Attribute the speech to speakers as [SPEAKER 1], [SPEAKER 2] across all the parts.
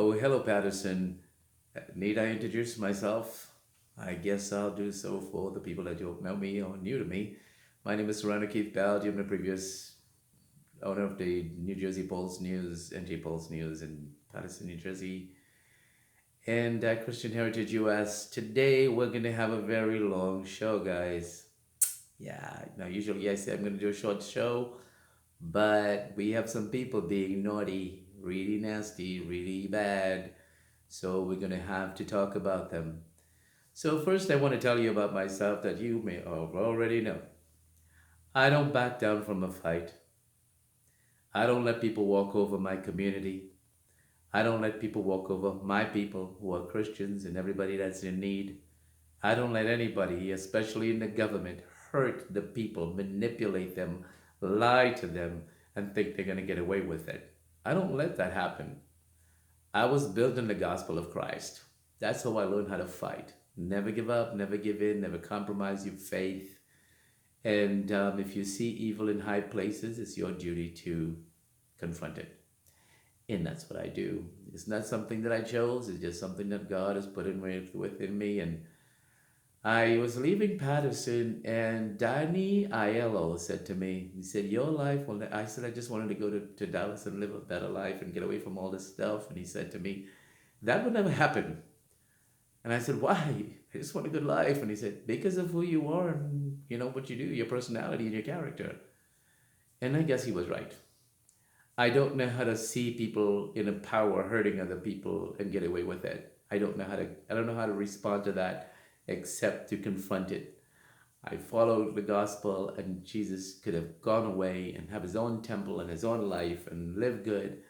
[SPEAKER 1] Oh, hello, Paterson. Need I introduce myself? I guess I'll do so for the people that don't know me or new to me. My name is Serrano Keith Bell. I'm the previous owner of the New Jersey Pulse News, NJ Pulse News in Paterson, New Jersey, and Christian Heritage US. Today, we're going to have a very long show, guys. Yeah, now usually I say I'm going to do a short show, but we have some people being naughty, really nasty, really bad. So we're going to have to talk about them. So first I want to tell you about myself that you may already know. I don't back down from a fight. I don't let people walk over my community. I don't let people walk over my people who are Christians and everybody that's in need. I don't let anybody, especially in the government, hurt the people, manipulate them, lie to them, and think they're going to get away with it. I don't let that happen. I was built in the gospel of Christ. That's how I learned how to fight. Never give up, never give in, never compromise your faith. And if you see evil in high places, it's your duty to confront it. And that's what I do. It's not something that I chose, it's just something that God has put within me. And I was leaving Paterson, and Danny Aiello said to me, he said, your life will, I said, I just wanted to go to Dallas and live a better life and get away from all this stuff. And he said to me, that would never happen. And I said, why? I just want a good life. And he said, because of who you are and you know what you do, your personality and your character. And I guess he was right. I don't know how to see people in a power hurting other people and get away with it. I don't know how to respond to that except to confront it. I followed the gospel, and Jesus could have gone away and have his own temple and his own life and live good.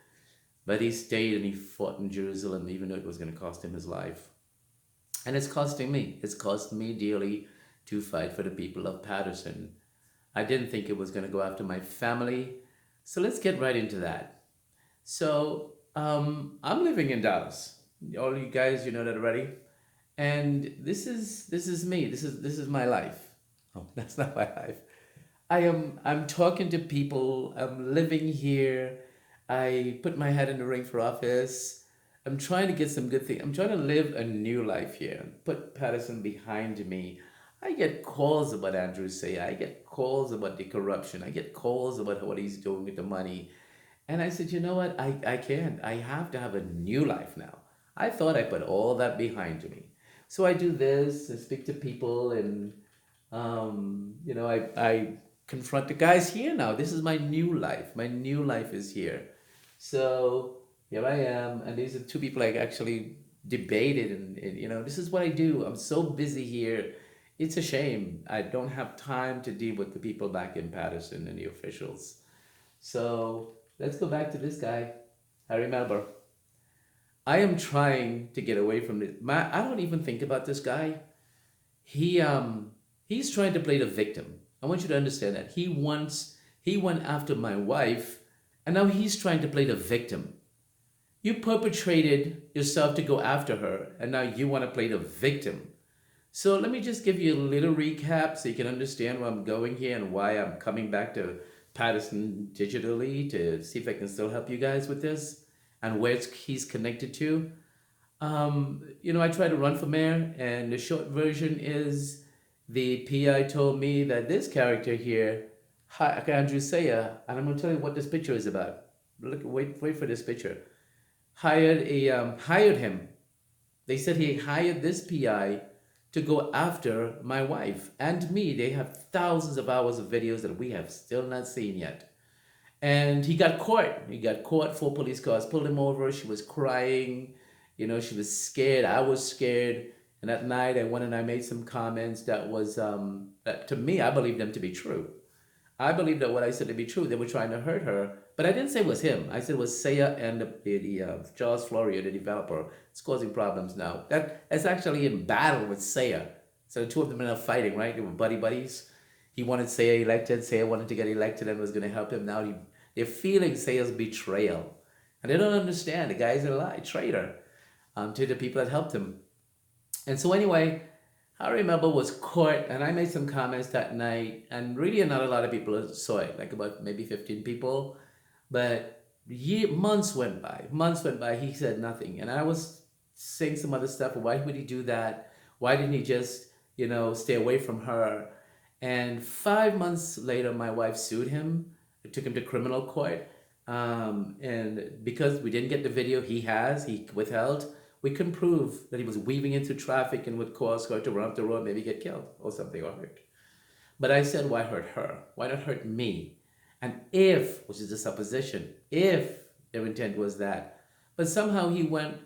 [SPEAKER 1] But he stayed and he fought in Jerusalem, even though it was going to cost him his life. And it's costing me. It's cost me dearly to fight for the people of Paterson. I didn't think it was going to go after my family. So let's get right into that. So I'm living in Dallas. All you guys, you know that already. And this is me. This is my life. Oh, that's not my life. I'm talking to people. I'm living here. I put my head in the ring for office. I'm trying to get some good things. I'm trying to live a new life here. Put Patterson behind me. I get calls about Andrew Say. I get calls about the corruption. I get calls about what he's doing with the money. And I said, you know what? I can't. I have to have a new life now. I thought I put all that behind me. So I do this, I speak to people, and I confront the guys here now. This is my new life. My new life is here. So here I am, and these are two people I actually debated, and this is what I do. I'm so busy here. It's a shame. I don't have time to deal with the people back in Paterson and the officials. So let's go back to this guy, Harry Melber. I am trying to get away from this. I don't even think about this guy. He's trying to play the victim. I want you to understand that. He went after my wife, and now he's trying to play the victim. You perpetrated yourself to go after her, and now you want to play the victim. So let me just give you a little recap so you can understand where I'm going here and why I'm coming back to Paterson digitally to see if I can still help you guys with this and where he's connected to. I tried to run for mayor, and the short version is the PI told me that this character here, Andrew Sayer, and I'm going to tell you what this picture is about. Look, wait for this picture. Hired him. They said he hired this PI to go after my wife and me. They have thousands of hours of videos that we have still not seen yet. And he got caught. He got caught. 4 police cars pulled him over. She was crying. She was scared. I was scared. And at night, I went and I made some comments that to me, I believed them to be true. I believed that what I said to be true. They were trying to hurt her. But I didn't say it was him. I said it was Saya and the Charles Florio, the developer. It's causing problems now. That's actually in battle with Saya. So the two of them are fighting, right? They were buddies. He wanted Saya elected. Saya wanted to get elected and was going to help him. Now they're feeling Saya's betrayal. And they don't understand. The guy's a traitor to the people that helped him. And so anyway, Harry Melber was caught, and I made some comments that night, and really not a lot of people saw it, like about maybe 15 people. But months went by. Months went by. He said nothing, and I was saying some other stuff. Why would he do that? Why didn't he just, stay away from her? And 5 months later, my wife sued him. It took him to criminal court. And because we didn't get the video he withheld, we couldn't prove that he was weaving into traffic and would cause her to run up the road, maybe get killed or something or hurt. But I said, why hurt her? Why not hurt me? And which is the supposition, if their intent was that. But somehow he went,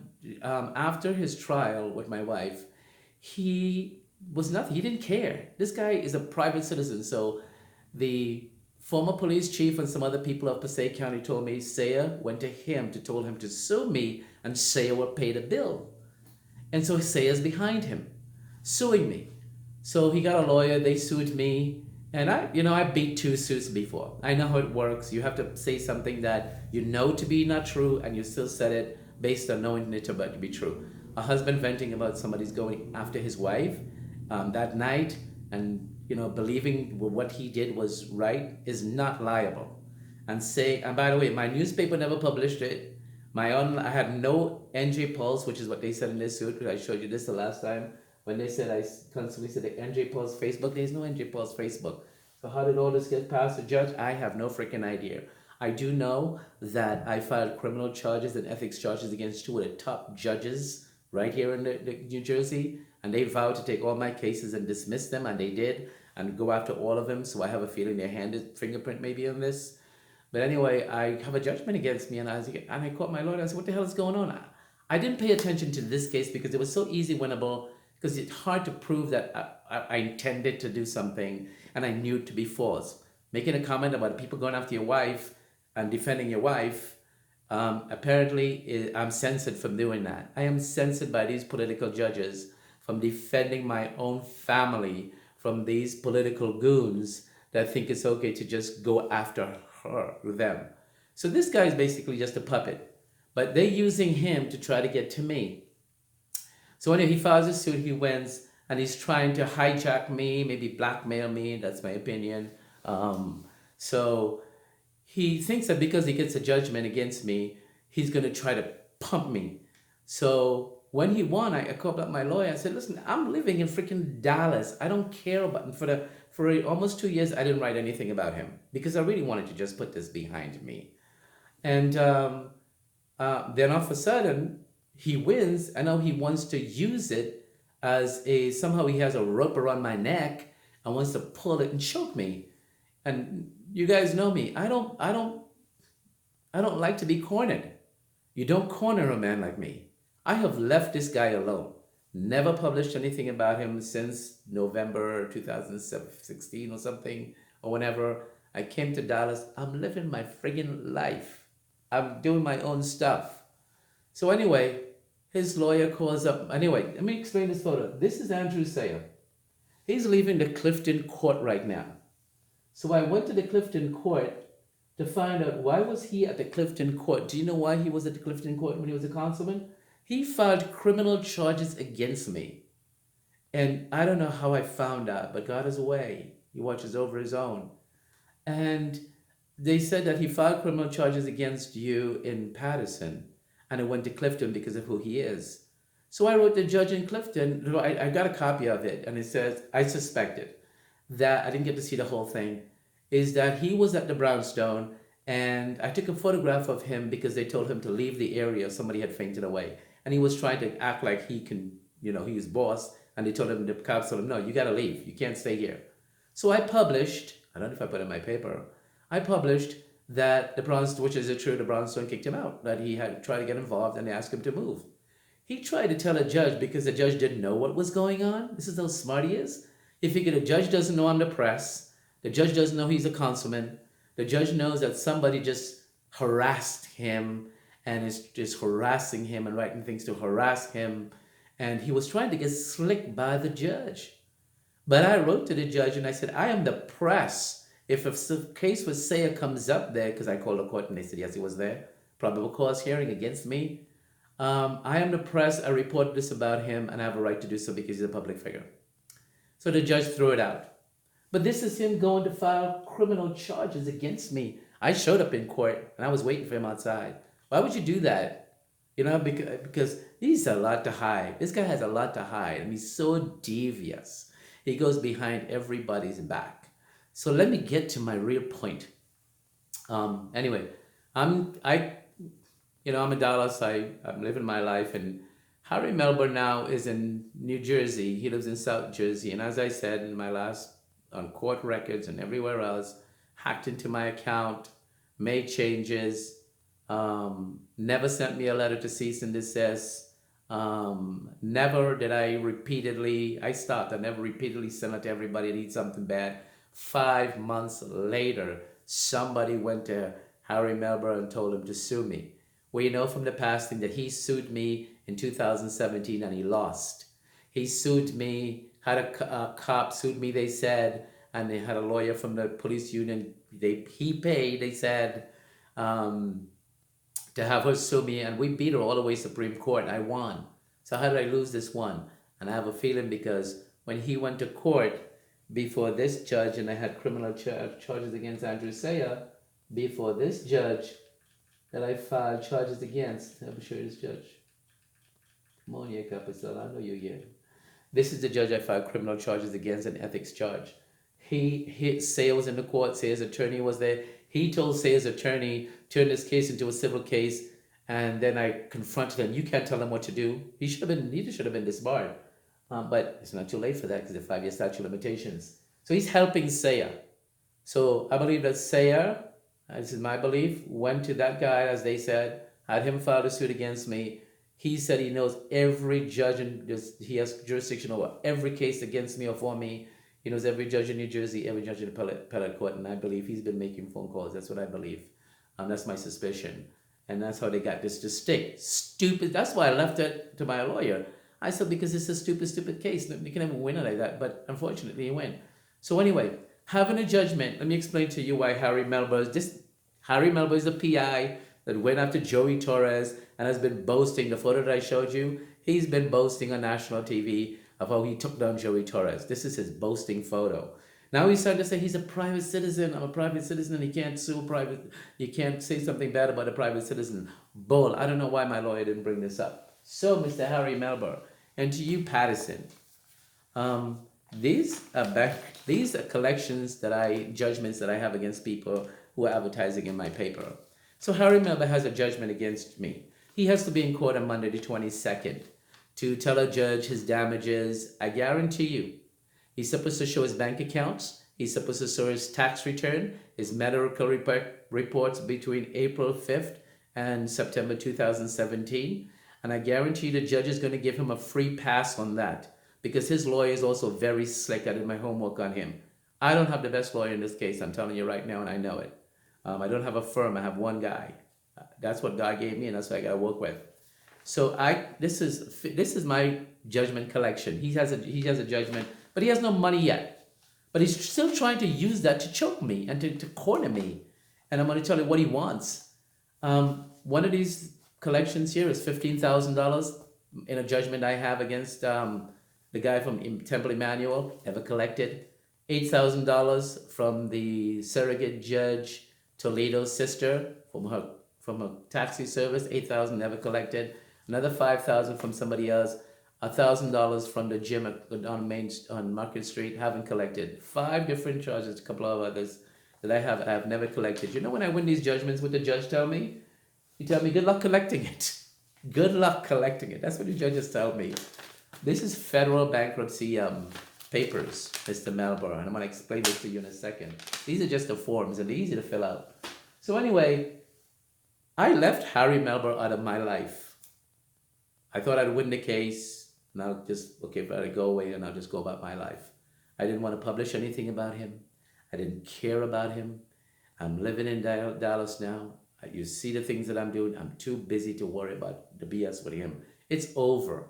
[SPEAKER 1] after his trial with my wife, he was nothing. He didn't care. This guy is a private citizen. So the former police chief and some other people of Passaic County told me Saya went to him told him to sue me, and Saya would pay the bill. And so Saya's behind him, suing me. So he got a lawyer, they sued me, and I beat 2 suits before. I know how it works. You have to say something that you know to be not true, and you still said it based on knowing it to be true. A husband venting about somebody's going after his wife that night, and believing what he did was right is not liable. And by the way, my newspaper never published it. I had no NJ Pulse, which is what they said in this suit. I showed you this the last time. When they said, I constantly said the NJ Pulse Facebook, there's no NJ Pulse Facebook. So how did all this get past the judge? I have no freaking idea. I do know that I filed criminal charges and ethics charges against 2 of the top judges right here in the New Jersey, and they vowed to take all my cases and dismiss them, and they did, and go after all of them. So I have a feeling their fingerprint may be on this. But anyway, I have a judgment against me, and I called my lawyer. I said, what the hell is going on? I didn't pay attention to this case because it was so easy winnable, because it's hard to prove that I intended to do something and I knew it to be false. Making a comment about people going after your wife and defending your wife, apparently I'm censored from doing that. I am censored by these political judges from defending my own family from these political goons that think it's okay to just go after them. So this guy is basically just a puppet, but they're using him to try to get to me. So anyway, he files a suit, he wins, and he's trying to hijack me, maybe blackmail me. That's my opinion. So he thinks that because he gets a judgment against me, he's going to try to pump me. So when he won, I called up my lawyer. I said, listen, I'm living in freaking Dallas. I don't care about him. For almost 2 years, I didn't write anything about him because I really wanted to just put this behind me. And then all of a sudden, he wins, and now he wants to use it as somehow he has a rope around my neck and wants to pull it and choke me. And you guys know me. I don't like to be cornered. You don't corner a man like me. I have left this guy alone. Never published anything about him since November 2016 or something, or whenever I came to Dallas. I'm living my friggin' life. I'm doing my own stuff. So anyway, his lawyer calls up. Anyway, let me explain this photo. This is Andrew Sayer. He's leaving the Clifton court right now. So I went to the Clifton court to find out why was he at the Clifton court. Do you know why he was at the Clifton court when he was a councilman? He filed criminal charges against me. And I don't know how I found out, but God is away. He watches over his own. And they said that he filed criminal charges against you in Paterson, and it went to Clifton because of who he is. So I wrote the judge in Clifton. I got a copy of it, and it says, I suspected that, I didn't get to see the whole thing, is that he was at the brownstone, and I took a photograph of him because they told him to leave the area. Somebody had fainted away. And he was trying to act like he can, he was boss, and they told him, the cops told him, no, you got to leave. You can't stay here. So I published, I don't know if I put it in my paper, I published that the brownstone, which is it true, the brownstone kicked him out, that he had tried to get involved and they asked him to move. He tried to tell a judge because the judge didn't know what was going on. This is how smart he is. He figured the judge doesn't know I'm the press. The judge doesn't know he's a councilman. The judge knows that somebody just harassed him and is just harassing him and writing things to harass him. And he was trying to get slick by the judge. But I wrote to the judge and I said, I am the press. If a case with Saya comes up there, because I called the court and they said, yes, he was there, probable cause hearing against me. I am the press. I reported this about him and I have a right to do so because he's a public figure. So the judge threw it out. But this is him going to file criminal charges against me. I showed up in court and I was waiting for him outside. Why would you do that? You know, because he's a lot to hide. This guy has a lot to hide, and he's so devious. He goes behind everybody's back. So let me get to my real point. Anyway, I I'm in Dallas. I'm living my life, and Harry Melber now is in New Jersey. He lives in South Jersey, and as I said in my last on court records and everywhere else, hacked into my account, made changes, never sent me a letter to cease and desist. Never did I stopped. I never repeatedly sent it to everybody that needs something bad. 5 months later, somebody went to Harry Melber and told him to sue me. Well, you know from the past thing that he sued me in 2017 and he lost. He sued me, had a cop sued me, they said, and they had a lawyer from the police union. He paid, they said, to have her sue me, and we beat her all the way Supreme Court. I won. So how did I lose this one? And I have a feeling because when he went to court before this judge, and I had criminal charges against Andrew Sayer, before this judge that I filed charges against. I'm sure this judge. Come on here, Capital. I know you're here. This is the judge I filed criminal charges against, an ethics charge. Sayer was in the court. Sayer's attorney was there. He told Sayer's attorney, turn this case into a civil case, and then I confronted him. You can't tell him what to do. He should have been disbarred. But it's not too late for that because of 5-year statute of limitations. So he's helping Sayer. So I believe that Sayer, this is my belief, went to that guy, as they said, had him file a suit against me. He said he knows every judge, and he has jurisdiction over every case against me or for me. He knows every judge in New Jersey, every judge in the appellate court, and I believe he's been making phone calls. That's what I believe. That's my suspicion. And that's how they got this to stick. Stupid. That's why I left it to my lawyer. I said, because it's a stupid case. You can never win it like that. But unfortunately, he went. So anyway, having a judgment, let me explain to you why Harry Melber is the PI that went after Joey Torres and has been boasting. The photo that I showed you, he's been boasting on national TV of how he took down Joey Torres. This is his boasting photo. Now he's starting to say he's a private citizen. I'm a private citizen and he can't sue private. You can't say something bad about a private citizen. Bull. I don't know why my lawyer didn't bring this up. So, Mr. Harry Melber, and to you, Paterson, these are collections judgments that I have against people who are advertising in my paper. So Harry Melber has a judgment against me. He has to be in court on Monday the 22nd to tell a judge his damages. I guarantee you, he's supposed to show his bank accounts. He's supposed to show his tax return, his medical reports between April 5th and September 2017. And I guarantee you the judge is going to give him a free pass on that because his lawyer is also very slick. I did my homework on him. I don't have the best lawyer in this case. I'm telling you right now, and I know it. I don't have a firm. I have one guy. That's what God gave me, and that's what I got to work with. So this is my judgment collection. He has a judgment, but he has no money yet. But he's still trying to use that to choke me and to corner me. And I'm going to tell you what he wants. One of these collections here is $15,000 in a judgment I have against the guy from Temple Emmanuel, never collected. $8,000 from the surrogate judge Toledo's sister from her taxi service, $8,000 never collected. Another $5,000 from somebody else, $1,000 from the gym on Market Street, haven't collected. 5 different charges, a couple of others that I have never collected. You know when I win these judgments, what the judge tell me? He tell me, good luck collecting it. Good luck collecting it. That's what the judges tell me. This is federal bankruptcy papers, Mr. Melber, and I'm going to explain this to you in a second. These are just the forms, and they're easy to fill out. So anyway, I left Harry Melber out of my life. I thought I'd win the case, and I'll just, I'll go away, and I'll just go about my life. I didn't want to publish anything about him. I didn't care about him. I'm living in Dallas now. You see the things that I'm doing. I'm too busy to worry about the BS with him. It's over.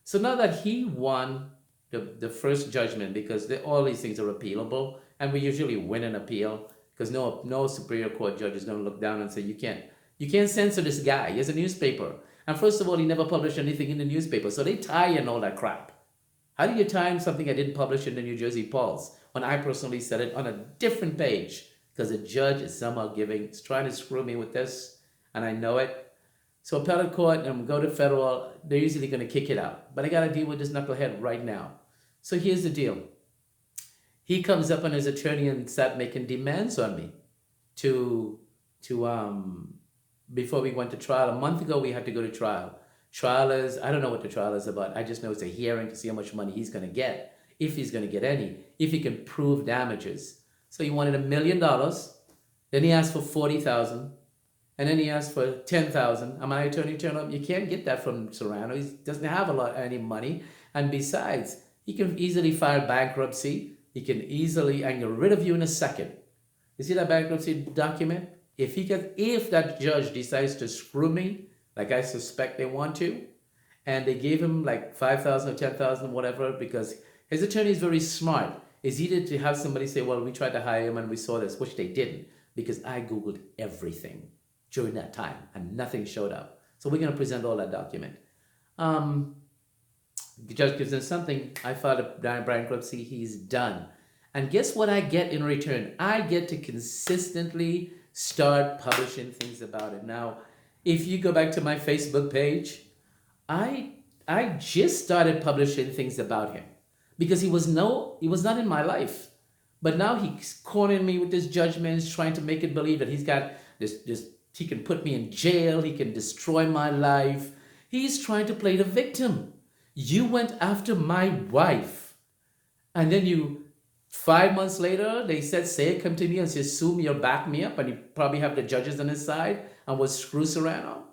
[SPEAKER 1] So now that he won the first judgment, because all these things are appealable, and we usually win an appeal, because no Superior Court judge is going to look down and say, you can't censor this guy. He has a newspaper. And first of all, he never published anything in the newspaper. So they tie in all that crap. How do you tie in something I didn't publish in the New Jersey Pulse when I personally said it on a different page? because the judge is somehow is trying to screw me with this, and I know it. So appellate court and go to federal, they're usually going to kick it out. But I got to deal with this knucklehead right now. So here's the deal. He comes up on his attorney and start making demands on me to before we went to trial. A month ago, we had to go to trial. Trial is, I don't know what the trial is about. I just know it's a hearing to see how much money he's going to get, if he's going to get any, if he can prove damages. So he wanted $1 million. Then he asked for $40,000. And then he asked for $10,000. And my attorney turned up, you can't get that from Serrano. He doesn't have any money. And besides, he can easily file bankruptcy. He can easily get rid of you in a second. You see that bankruptcy document? If that judge decides to screw me, like I suspect they want to, and they gave him like $5,000 or $10,000, whatever, because his attorney is very smart. It's either to have somebody say, well, we tried to hire him and we saw this, which they didn't, because I Googled everything during that time and nothing showed up. So we're going to present all that document. The judge gives him something. I filed a bankruptcy. He's done. And guess what I get in return? I get to consistently start publishing things about it. Now, if you go back to my Facebook page, I just started publishing things about him because he was not in my life. But now he's cornering me with his judgments, trying to make it believe that he's got this he can put me in jail, he can destroy my life. He's trying to play the victim. You went after my wife. And then 5 months later, they said, say, come to me and say, sue me or back me up. And you probably have the judges on his side and was screw Serrano,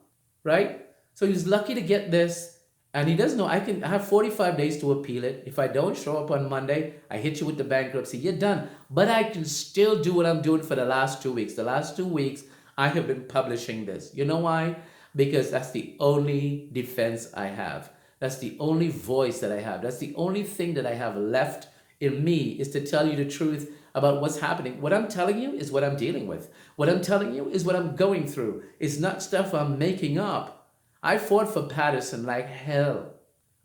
[SPEAKER 1] right? So he's lucky to get this. And he doesn't know, I have 45 days to appeal it. If I don't show up on Monday, I hit you with the bankruptcy, you're done. But I can still do what I'm doing for the last 2 weeks. The last 2 weeks, I have been publishing this. You know why? Because that's the only defense I have. That's the only voice that I have. That's the only thing that I have left in me, is to tell you the truth about what's happening. What I'm telling you is what I'm dealing with. What I'm telling you is what I'm going through. It's not stuff I'm making up. I fought for Paterson like hell.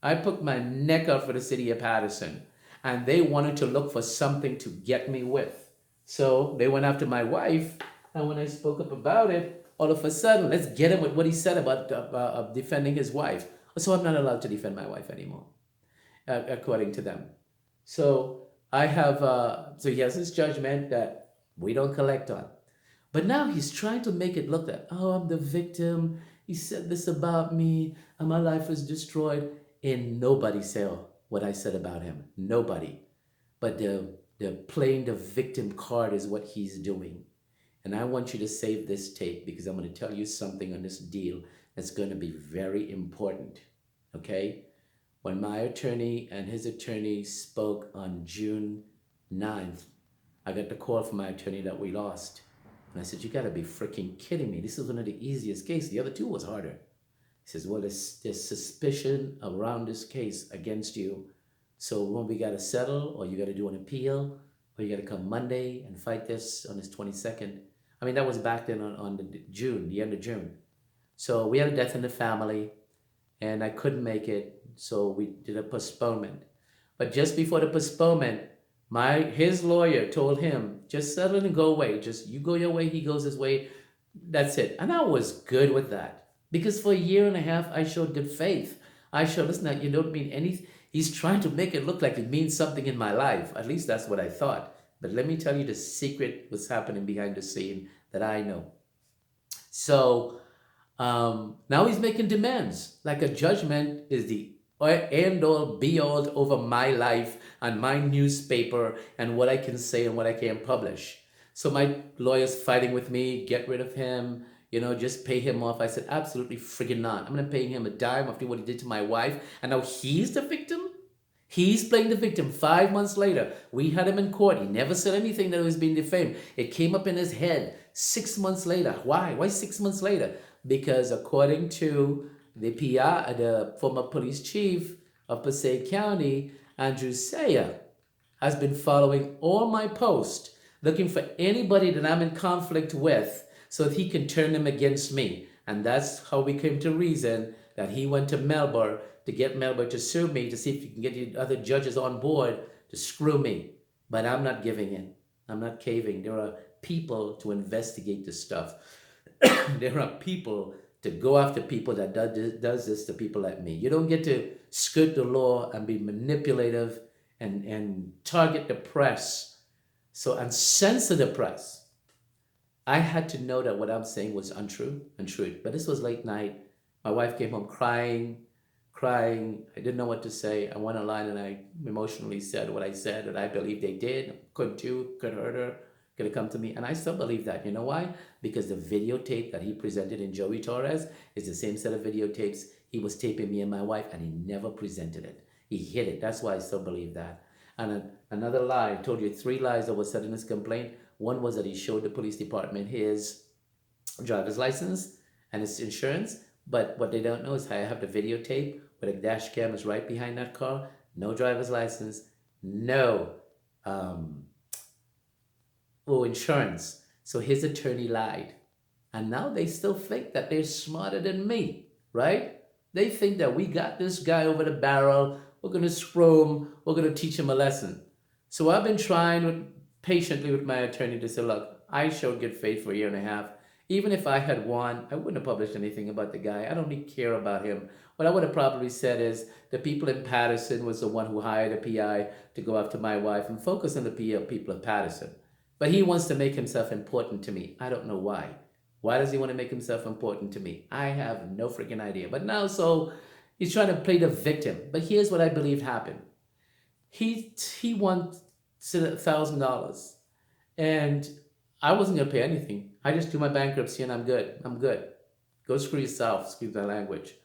[SPEAKER 1] I put my neck out for the city of Paterson, and they wanted to look for something to get me with. So they went after my wife, and when I spoke up about it, all of a sudden, let's get him with what he said about defending his wife. So I'm not allowed to defend my wife anymore, according to them. So I have, so he has this judgment that we don't collect on. But now he's trying to make it look that, oh, I'm the victim. He said this about me and my life is destroyed. And nobody said what I said about him. Nobody. But they're playing the victim card is what he's doing. And I want you to save this tape because I'm going to tell you something on this deal that's going to be very important. Okay? When my attorney and his attorney spoke on June 9th, I got the call from my attorney that we lost. And I said, you got to be freaking kidding me. This is one of the easiest cases. The other two was harder. He says, well, there's suspicion around this case against you. So when we got to settle, or you got to do an appeal, or you got to come Monday and fight this on this 22nd. I mean, that was back then on the end of June. So we had a death in the family, and I couldn't make it. So we did a postponement. But just before the postponement, his lawyer told him, just settle and go away. Just you go your way, he goes his way. That's it. And I was good with that. Because for a year and a half, I showed good faith. I showed, listen, you don't mean anything. He's trying to make it look like it means something in my life. At least that's what I thought. But let me tell you the secret what's happening behind the scene that I know. So now he's making demands. Like a judgment is the end all be all over my life and my newspaper and what I can say and what I can publish. So my lawyer's fighting with me, get rid of him, just pay him off. I said, absolutely friggin' not. I'm going to pay him a dime after what he did to my wife. And now he's the victim? He's playing the victim. 5 months later, we had him in court. He never said anything that he was being defamed. It came up in his head 6 months later. Why? Why 6 months later? Because according to the PI, the former police chief of Passaic County, Andrew Sayer, has been following all my posts, looking for anybody that I'm in conflict with so that he can turn them against me. And that's how we came to reason that he went to Melber to get Melber to sue me to see if he can get the other judges on board to screw me. But I'm not giving in. I'm not caving. people to investigate this stuff. There are people to go after people that does this to people like me. You don't get to skirt the law and be manipulative and target the press, and censor the press. I had to know that what I'm saying was untrue. But this was late night. My wife came home crying. I didn't know what to say. I went online and I emotionally said what I said, that I believe they did. Could hurt her, could have come to me. And I still believe that. You know why? Because the videotape that he presented in Joey Torres is the same set of videotapes he was taping me and my wife, and he never presented it. He hid it. That's why I still believe that. And another lie, I told you 3 lies that was said in his complaint. One was that he showed the police department his driver's license and his insurance. But what they don't know is I have the videotape where the dash cam is right behind that car. No driver's license, no insurance. So his attorney lied. And now they still think that they're smarter than me, right? They think that we got this guy over the barrel. We're going to screw him. We're going to teach him a lesson. So I've been trying patiently with my attorney to say, look, I showed good faith for a year and a half. Even if I had won, I wouldn't have published anything about the guy. I don't really care about him. What I would have probably said is the people in Paterson was the one who hired a PI to go after my wife and focus on the people of Paterson. But he wants to make himself important to me. I don't know why. Why does he want to make himself important to me? I have no freaking idea. But now, so he's trying to play the victim. But here's what I believe happened. He won $1,000. And I wasn't going to pay anything. I just do my bankruptcy and I'm good. Go screw yourself, excuse my language.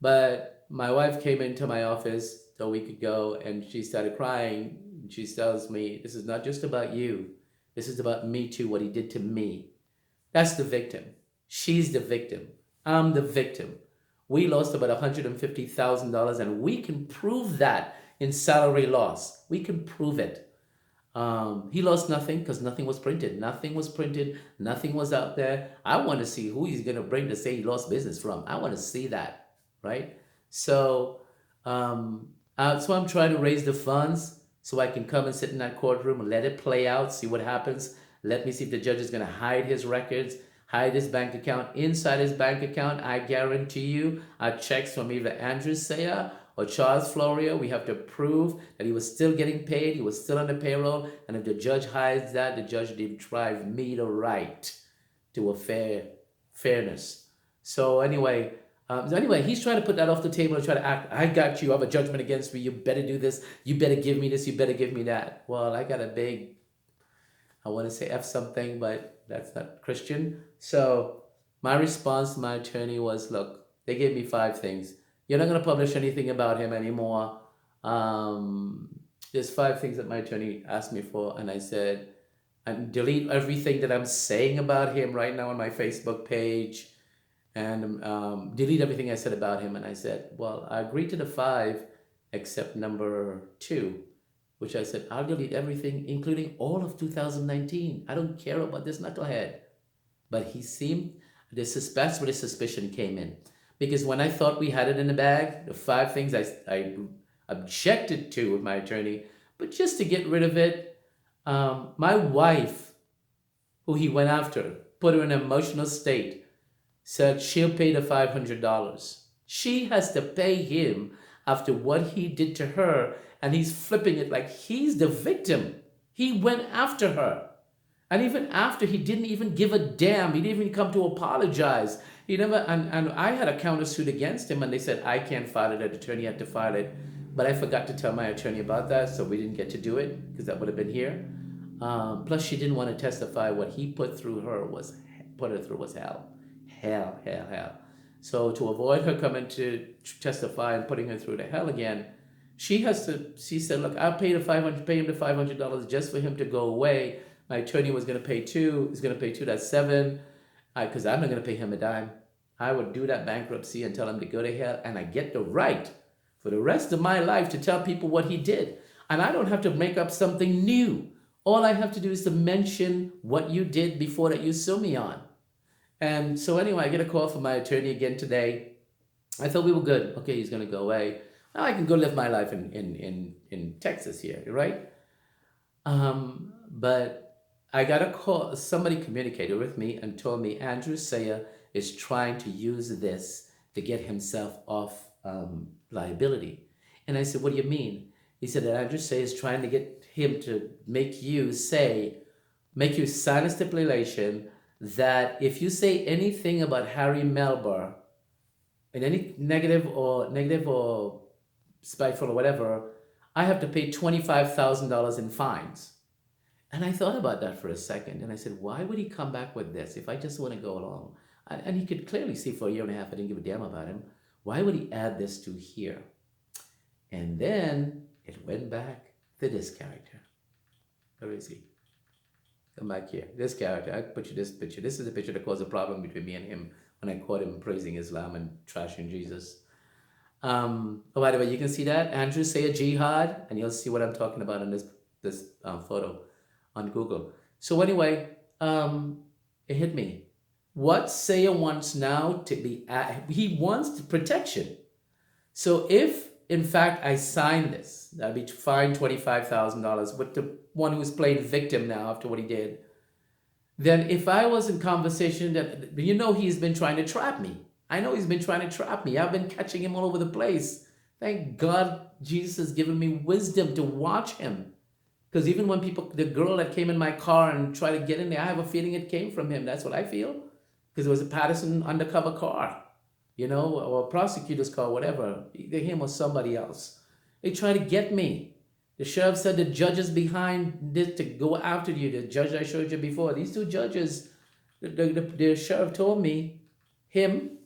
[SPEAKER 1] But my wife came into my office a week ago and she started crying. She tells me, this is not just about you. This is about me too, what he did to me. That's the victim. She's the victim. I'm the victim. We lost about $150,000 and we can prove that in salary loss. We can prove it. He lost nothing because nothing was printed. Nothing was out there. I want to see who he's going to bring to say he lost business from. I want to see that, right? So I'm trying to raise the funds so I can come and sit in that courtroom and let it play out, see what happens. Let me see if the judge is going to hide his records, hide his bank account. Inside his bank account, I guarantee you, are checks from either Andrew Sayer or Charles Florio. We have to prove that he was still getting paid, he was still on the payroll, and if the judge hides that, the judge deprive me the right to a fairness. So anyway, he's trying to put that off the table and try to act, I got you, I have a judgment against me, you better do this, you better give me this, you better give me that. Well, I got a big, I want to say F something, but that's not Christian. So my response to my attorney was, look, they gave me 5 things. You're not going to publish anything about him anymore. There's 5 things that my attorney asked me for, and I said, and delete everything that I'm saying about him right now on my Facebook page, and delete everything I said about him. And I said, well, I agreed to the 5, except number 2, which I said, I'll delete everything, including all of 2019. I don't care about this knucklehead. But he seemed, that's where the suspicion came in. Because when I thought we had it in the bag, the 5 things I objected to with my attorney, but just to get rid of it, my wife, who he went after, put her in an emotional state, said she'll pay the $500. She has to pay him after what he did to her, and he's flipping it like he's the victim. He went after her. And even after, he didn't even give a damn. He didn't even come to apologize. He never, and I had a countersuit against him, and they said, I can't file it, the attorney had to file it. But I forgot to tell my attorney about that, so we didn't get to do it, because that would have been here. Plus, she didn't want to testify. What he put her through was hell. Hell. So to avoid her coming to testify and putting her through the hell again, she said, look, I'll pay him the $500 just for him to go away. My attorney was going to pay 2, he's going to pay 2, that's 7. Because I'm not going to pay him a dime. I would do that bankruptcy and tell him to go to hell, and I get the right for the rest of my life to tell people what he did. And I don't have to make up something new. All I have to do is to mention what you did before that you sue me on. And so anyway, I get a call from my attorney again today. I thought we were good. Okay, he's going to go away. Now I can go live my life in Texas here, right? But I got a call. Somebody communicated with me and told me Andrew Sayer is trying to use this to get himself off liability. And I said, what do you mean? He said that Andrew Sayer is trying to get him to make you sign a stipulation that if you say anything about Harry Melber in any negative or spiteful or whatever, I have to pay $25,000 in fines. And I thought about that for a second, and I said, why would he come back with this if I just want to go along? And he could clearly see for a year and a half I didn't give a damn about him. Why would he add this to here? And then it went back to this character. Where is he? Come back here. This character. I put you this picture. This is the picture that caused a problem between me and him when I caught him praising Islam and trashing Jesus. Oh, by the way, you can see that Andrew Sayer Jihad, and you'll see what I'm talking about in this photo on Google. So anyway, it hit me. What Sayer wants now to be, he wants protection. So if, in fact, I sign this, that'd be fined $25,000, but the one who's playing victim now after what he did, then if I was in conversation that, he's been trying to trap me. I know he's been trying to trap me. I've been catching him all over the place. Thank God Jesus has given me wisdom to watch him. Because even when the girl that came in my car and tried to get in there, I have a feeling it came from him. That's what I feel. Because it was a Paterson undercover car, or a prosecutor's car, whatever. Either him or somebody else. They tried to get me. The sheriff said the judges behind this to go after you. The judge I showed you before. These two judges, the sheriff told me, him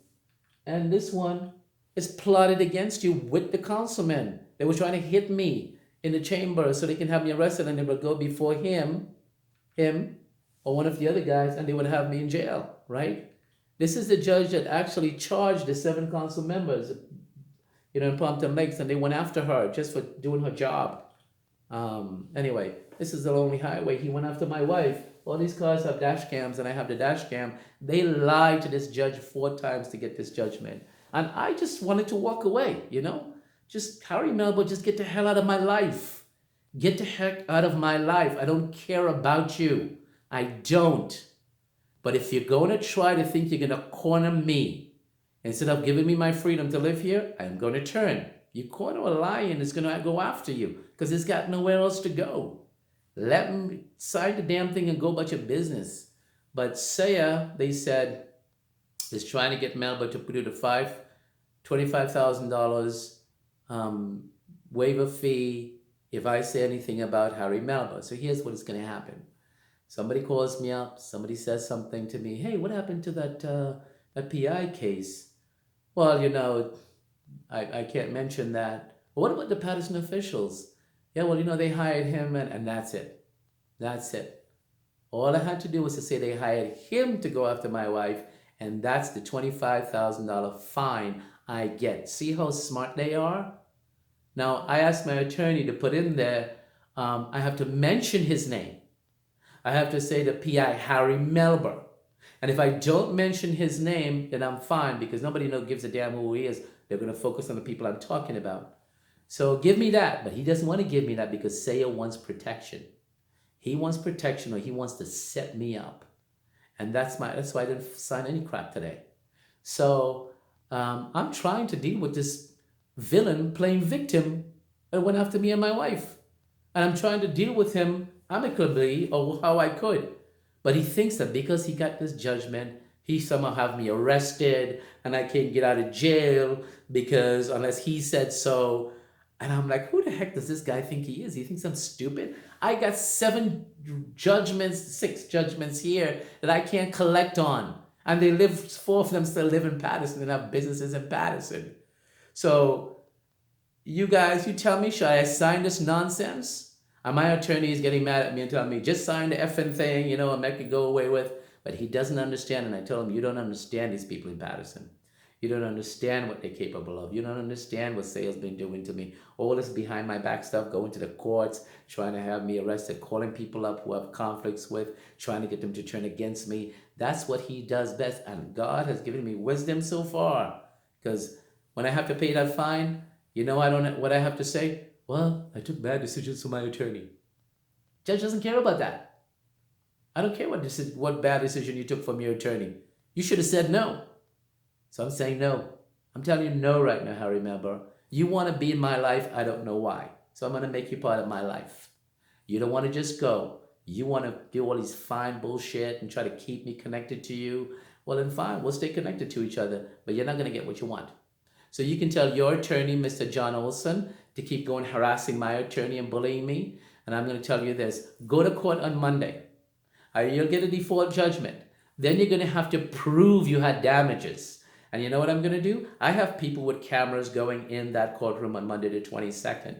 [SPEAKER 1] and this one is plotted against you with the councilman. They were trying to hit me in the chamber so they can have me arrested, and they would go before him, or one of the other guys, and they would have me in jail, right? This is the judge that actually charged the 7 council members, in Pompton Lakes, and they went after her just for doing her job. Anyway, this is the lonely highway. He went after my wife. All these cars have dash cams, and I have the dash cam. They lied to this judge 4 times to get this judgment. And I just wanted to walk away, Just, Harry Melber, just get the hell out of my life. Get the heck out of my life. I don't care about you. I don't. But if you're going to try to think you're going to corner me, instead of giving me my freedom to live here, I'm going to turn. You corner a lion, it's going to go after you because it's got nowhere else to go. Let them sign the damn thing and go about your business. But Sayer, they said, is trying to get Melber to do the $25,000 waiver fee if I say anything about Harry Melber. So here's what is going to happen. Somebody calls me up. Somebody says something to me. Hey, what happened to that PI case? Well, I can't mention that. But what about the Paterson officials? Yeah, well, they hired him, and that's it. That's it. All I had to do was to say they hired him to go after my wife, and that's the $25,000 fine I get. See how smart they are? Now, I asked my attorney to put in there, I have to mention his name. I have to say the PI, Harry Melber. And if I don't mention his name, then I'm fine because nobody gives a damn who he is. They're going to focus on the people I'm talking about. So give me that. But he doesn't want to give me that because Sayer wants protection. He wants protection, or he wants to set me up. And that's why I didn't sign any crap today. So I'm trying to deal with this villain playing victim that went after me and my wife. And I'm trying to deal with him amicably or how I could. But he thinks that because he got this judgment, he somehow have me arrested and I can't get out of jail because unless he said so. And I'm like, who the heck does this guy think he is? He thinks I'm stupid? I got 6 judgments here that I can't collect on. And 4 of them still live in Paterson and have businesses in Paterson. So you guys, you tell me, should I sign this nonsense? And my attorney is getting mad at me and telling me, just sign the effing thing, and make it go away with. But he doesn't understand. And I tell him, you don't understand these people in Paterson. You don't understand what they're capable of. You don't understand what Sayer's been doing to me. All this behind my back stuff, going to the courts, trying to have me arrested, calling people up who have conflicts with, trying to get them to turn against me. That's what he does best. And God has given me wisdom so far. Because when I have to pay that fine, I don't know what I have to say. Well, I took bad decisions for my attorney. Judge doesn't care about that. I don't care what bad decision you took from your attorney. You should have said no. So I'm saying no. I'm telling you no right now, Harry Melber. You want to be in my life, I don't know why. So I'm going to make you part of my life. You don't want to just go. You want to do all these fine bullshit and try to keep me connected to you. Well, then fine, we'll stay connected to each other, but you're not going to get what you want. So you can tell your attorney, Mr. John Olson, to keep going harassing my attorney and bullying me. And I'm going to tell you this. Go to court on Monday. You'll get a default judgment. Then you're going to have to prove you had damages. And you know what I'm going to do? I have people with cameras going in that courtroom on Monday the 22nd.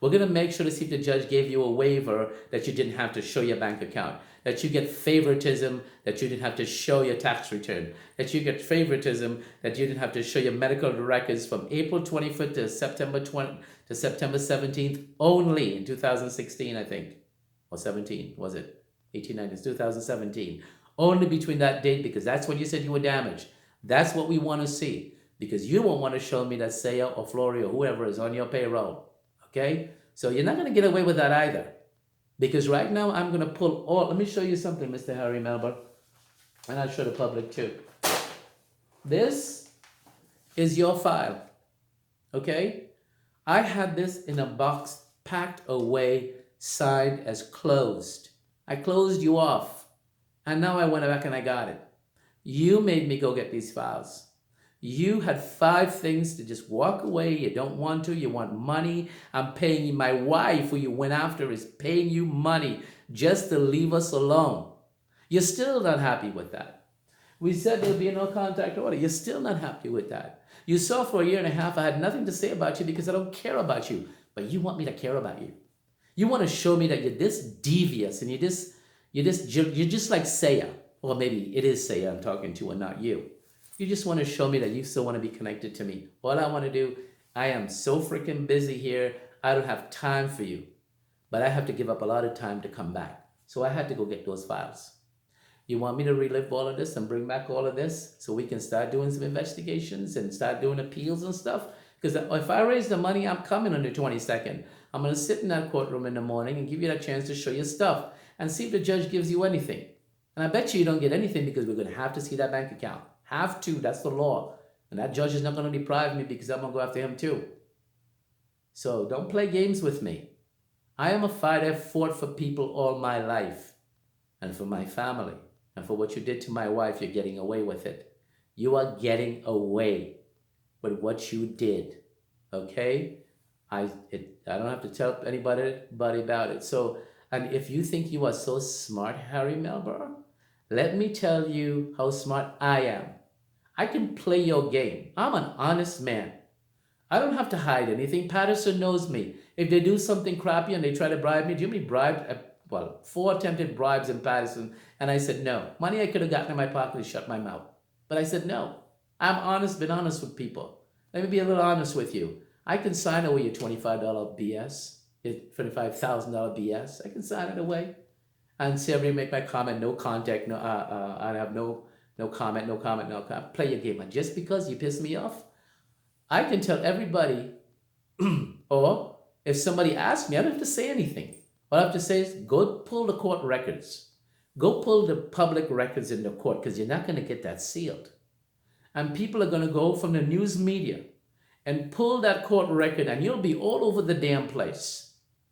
[SPEAKER 1] We're going to make sure to see if the judge gave you a waiver that you didn't have to show your bank account, that you get favoritism, that you didn't have to show your tax return, that you get favoritism, that you didn't have to show your medical records from April 25th to September 20 to September 17th only in 2016, I think, or 17, was it? 1890s, 2017. Only between that date, because that's when you said you were damaged. That's what we want to see, because you won't want to show me that Saya or Flory or whoever is on your payroll. Okay? So you're not going to get away with that either. Because right now I'm going to pull all, let me show you something, Mr. Harry Melber, and I'll show the public too. This is your file. Okay? I had this in a box packed away, signed as closed. I closed you off. And now I went back and I got it. You made me go get these files. You had 5 things to just walk away. You don't want to. You want money. I'm paying you. My wife, who you went after, is paying you money just to leave us alone. You're still not happy with that. We said there'll be no contact order. You're still not happy with that. You saw for a year and a half I had nothing to say about you because I don't care about you. But you want me to care about you. You want to show me that you're this devious and you're just like Saya. Or maybe it is Saya I'm talking to and not you. You just want to show me that you still want to be connected to me. All I want to do, I am so freaking busy here. I don't have time for you. But I have to give up a lot of time to come back. So I had to go get those files. You want me to relive all of this and bring back all of this so we can start doing some investigations and start doing appeals and stuff? Because if I raise the money, I'm coming on the 22nd. I'm going to sit in that courtroom in the morning and give you that chance to show your stuff and see if the judge gives you anything. And I bet you don't get anything because we're going to have to see that bank account. Have to, that's the law. And that judge is not going to deprive me because I'm going to go after him too. So don't play games with me. I am a fighter, fought for people all my life. And for my family. And for what you did to my wife, you're getting away with it. You are getting away with what you did. Okay? I don't have to tell anybody about it. So, and if you think you are so smart, Harry Melber, let me tell you how smart I am. I can play your game. I'm an honest man. I don't have to hide anything. Paterson knows me. If they do something crappy and they try to bribe me, do you know how many bribed? 4 attempted bribes in Paterson. And I said no. Money I could have gotten in my pocket and shut my mouth. But I said no. I'm honest, been honest with people. Let me be a little honest with you. I can sign away your $25 BS, your $25,000 BS. I can sign it away. And see everybody make my comment, no contact, I have no comment. Play your game. And just because you piss me off, I can tell everybody, or if somebody asks me, I don't have to say anything. All I have to say is go pull the court records. Go pull the public records in the court because you're not going to get that sealed. And people are going to go from the news media and pull that court record and you'll be all over the damn place.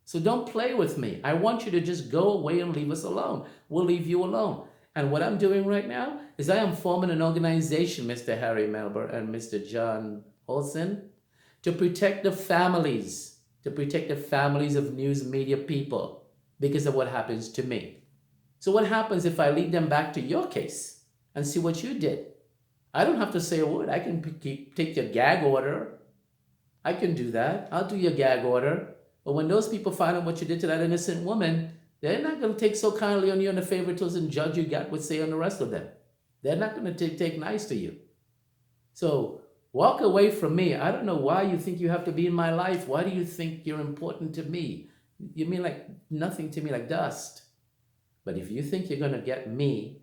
[SPEAKER 1] So don't play with me. I want you to just go away and leave us alone. We'll leave you alone. And what I'm doing right now is I am forming an organization, Mr. Harry Melber and Mr. John Olson, to protect the families, of news media people because of what happens to me. So what happens if I lead them back to your case and see what you did? I don't have to say a word. I can take your gag order. I can do that. I'll do your gag order. But when those people find out what you did to that innocent woman, they're not going to take so kindly on you and the favoritism judge you got would say on the rest of them. They're not going to take nice to you. So walk away from me. I don't know why you think you have to be in my life. Why do you think you're important to me? You mean like nothing to me, like dust. But if you think you're going to get me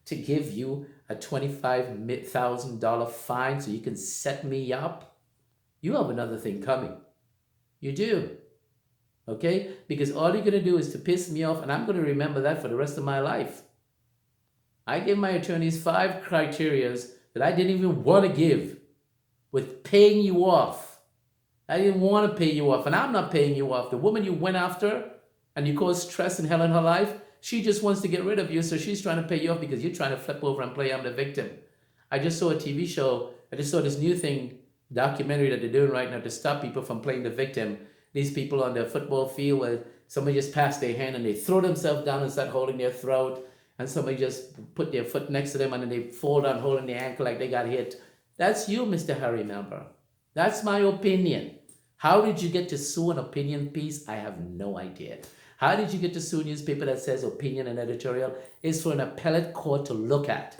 [SPEAKER 1] to give you a $25,000 fine so you can set me up, you have another thing coming. You do. Okay? Because all you're going to do is to piss me off, and I'm going to remember that for the rest of my life. I gave my attorneys 5 criterias that I didn't even want to give with paying you off. I didn't want to pay you off, and I'm not paying you off. The woman you went after and you caused stress and hell in her life, she just wants to get rid of you, so she's trying to pay you off because you're trying to flip over and play I'm the victim. I just saw a TV show. I just saw this new thing, documentary that they're doing right now to stop people from playing the victim. These people on the football field where somebody just passed their hand and they throw themselves down and start holding their throat, and somebody just put their foot next to them and then they fall down holding their ankle like they got hit. That's you, Mr. Harry Melber. That's my opinion. How did you get to sue an opinion piece? I have no idea. How did you get to sue a newspaper that says opinion and editorial? It's for an appellate court to look at.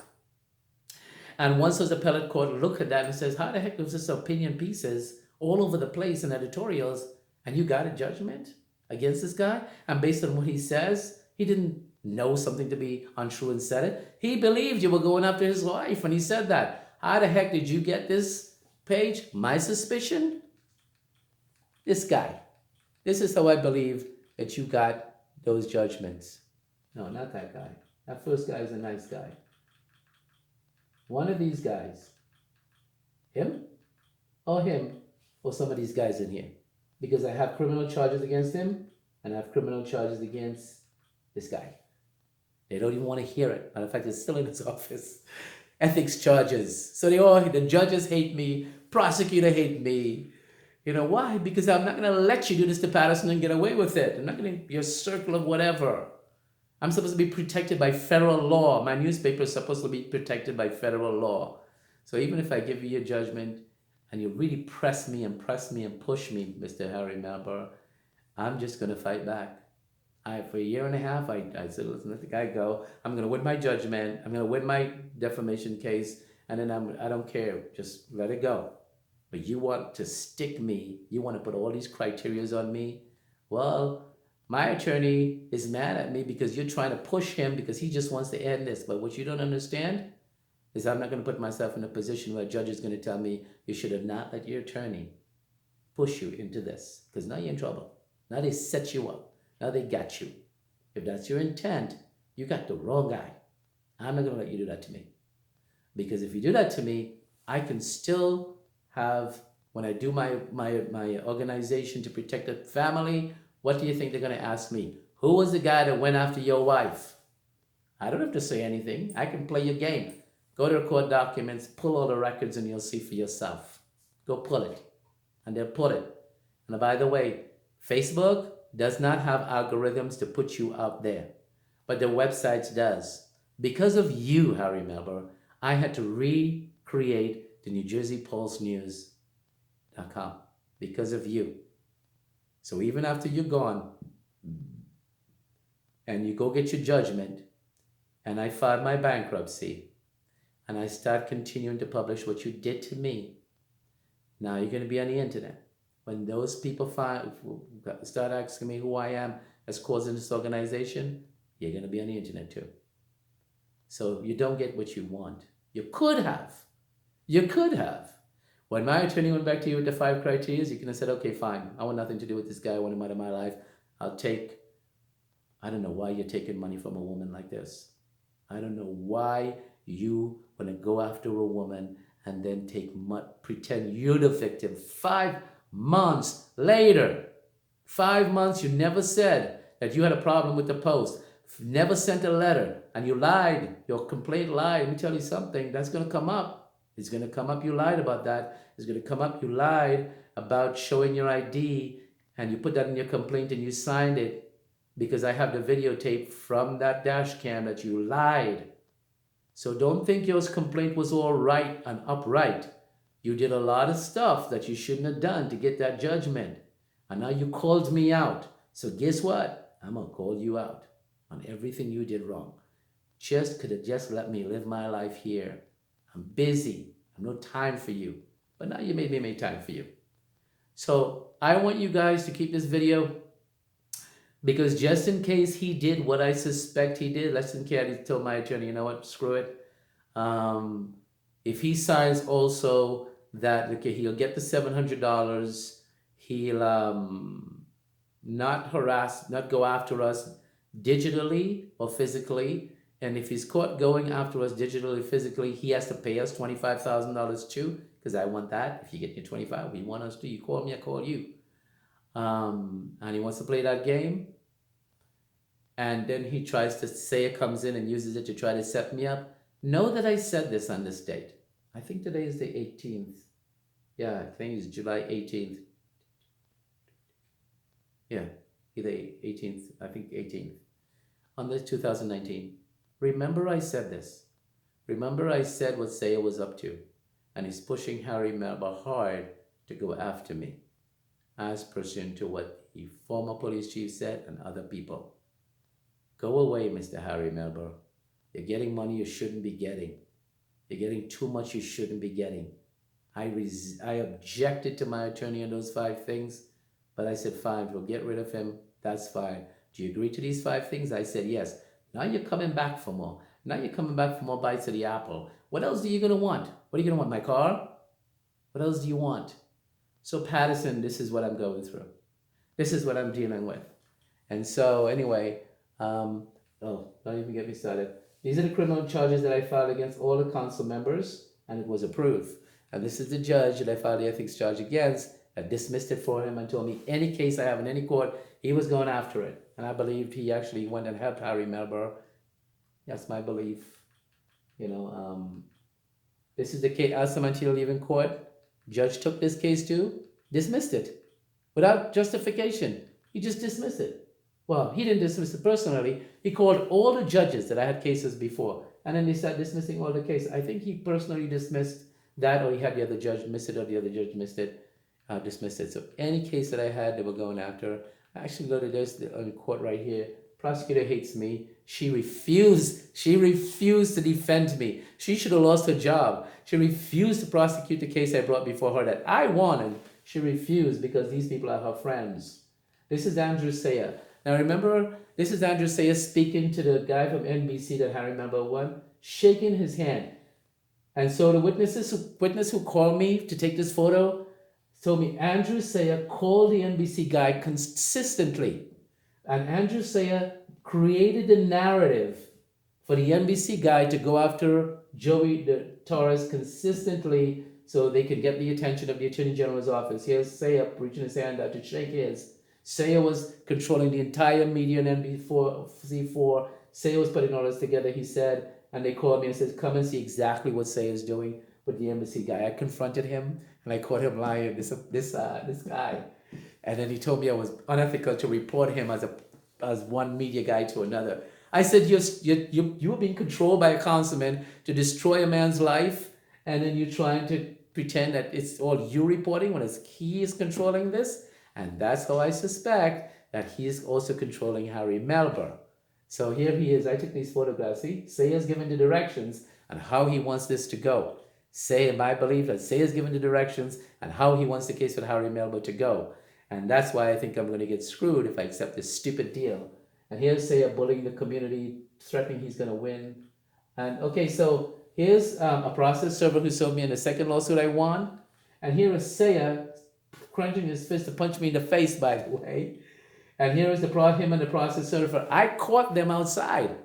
[SPEAKER 1] And once those appellate court look at that and says, how the heck was this opinion pieces all over the place in editorials, and you got a judgment against this guy? And based on what he says, he didn't know something to be untrue and said it. He believed you were going after his wife when he said that. How the heck did you get this page? My suspicion? This guy. This is how I believe that you got those judgments. No, not that guy. That first guy is a nice guy. One of these guys. Him? Or some of these guys in here. Because I have criminal charges against him, and I have criminal charges against this guy. They don't even want to hear it. Matter of fact, it's still in his office. Ethics charges. So the judges hate me, prosecutor hate me. You know why? Because I'm not going to let you do this to Paterson and get away with it. I'm not going to be a circle of whatever. I'm supposed to be protected by federal law. My newspaper is supposed to be protected by federal law. So even if I give you a judgment and you really press me and push me, Mr. Harry Melber, I'm just going to fight back. For a year and a half, I said, listen, let the guy go. I'm going to win my judgment. I'm going to win my defamation case. And then I don't care. Just let it go. But you want to stick me. You want to put all these criterias on me. Well, my attorney is mad at me because you're trying to push him because he just wants to end this. But what you don't understand is I'm not going to put myself in a position where a judge is going to tell me you should have not let your attorney push you into this. Because now you're in trouble. Now they set you up. Now they got you. If that's your intent, you got the wrong guy. I'm not going to let you do that to me. Because if you do that to me, I can still have, when I do my organization to protect the family, what do you think they're going to ask me? Who was the guy that went after your wife? I don't have to say anything. I can play your game. Go to the court documents, pull all the records, and you'll see for yourself. Go pull it. And they'll pull it. And by the way, Facebook does not have algorithms to put you out there, but the websites does. Because of you, Harry Melber, I had to recreate the New Jersey Pulse News.com because of you. So even after you're gone and you go get your judgment and I filed my bankruptcy and I start continuing to publish what you did to me, now you're going to be on the internet. When those people start asking me who I am as causing this organization, you're going to be on the internet too. So you don't get what you want. You could have. You could have. When my attorney went back to you with the 5 criteria, you could have said, okay, fine. I want nothing to do with this guy. I want him out of my life. I don't know why you're taking money from a woman like this. I don't know why you want to go after a woman and then pretend you're the victim. 5 months later, 5 months, you never said that you had a problem with the post, never sent a letter, and you lied. Your complaint lied. Let me tell you something, that's going to come up. It's going to come up, you lied about that. It's going to come up, you lied about showing your ID, and you put that in your complaint and you signed it because I have the videotape from that dash cam that you lied. So don't think your complaint was all right and upright. You did a lot of stuff that you shouldn't have done to get that judgment. And now you called me out. So guess what? I'm going to call you out on everything you did wrong. Could have just let me live my life here. I'm busy. I have no time for you. But now you made me make time for you. So I want you guys to keep this video because just in case he did what I suspect he did, let's in case I told my attorney, you know what, screw it. If he signs also that, okay, he'll get the $700, he'll not harass, not go after us digitally or physically. And if he's caught going after us digitally, physically, he has to pay us $25,000 too, because I want that. If you get your 25, we want us to. You call me, I call you. And he wants to play that game. And then he tries to say it, comes in and uses it to try to set me up. Know that I said this on this date. I think today is the 18th. Yeah, I think it's July 18th. Yeah, either 18th, I think 18th. On this 2019. Remember I said this. Remember I said what Saya was up to. And he's pushing Harry Melber hard to go after me, as pursuant to what the former police chief said and other people. Go away, Mr. Harry Melber. You're getting money you shouldn't be getting. You're getting too much you shouldn't be getting. I objected to my attorney on those 5 things, but I said, fine, we'll get rid of him. That's fine. Do you agree to these 5 things? I said, yes. Now you're coming back for more. Now you're coming back for more bites of the apple. What else are you going to want? What are you going to want? My car? What else do you want? So Paterson, this is what I'm going through. This is what I'm dealing with. And so anyway, don't even get me started. These are the criminal charges that I filed against all the council members, and it was approved. And this is the judge that I filed the ethics charge against. I dismissed it for him and told me any case I have in any court, he was going after it. And I believed he actually went and helped Harry Melber. That's my belief. This is the case. Asked him until leaving court. Judge took this case too, dismissed it without justification. He just dismissed it. Well, he didn't dismiss it personally. He called all the judges that I had cases before, and then they started dismissing all the cases. I think he personally dismissed that, or he had the other judge miss it, or the other judge dismissed it. So any case that I had, they were going after. I actually go to this on court right here. Prosecutor hates me. She refused to defend me. She should have lost her job. She refused to prosecute the case I brought before her that I wanted. She refused because these people are her friends. This is Andrew Saya. Now remember, this is Andrew Saya speaking to the guy from NBC that Harry Melber won, shaking his hand. And so the witness who called me to take this photo told me Andrew Saya called the NBC guy consistently. And Andrew Saya created the narrative for the NBC guy to go after Joey Torres consistently so they could get the attention of the Attorney General's office. Here's Saya reaching his hand out to shake his. Saya was controlling the entire media in NBC4. Saya was putting all this together, he said, and they called me and said, come and see exactly what Saya is doing with the embassy guy. I confronted him and I caught him lying, this guy. And then he told me I was unethical to report him as one media guy to another. I said, you're being controlled by a councilman to destroy a man's life, and then you're trying to pretend that it's all you reporting when he is controlling this. And that's how I suspect that he is also controlling Harry Melber. So here he is. I took these photographs. See, Saya's given the directions on how he wants this to go. I believe that Saya's given the directions on how he wants the case with Harry Melber to go. And that's why I think I'm going to get screwed if I accept this stupid deal. And here's Saya bullying the community, threatening he's going to win. And okay, so here's a process server who sold me in the second lawsuit I won. And here is Saya crunching his fist to punch me in the face, by the way. And here is him and the process server. I caught them outside.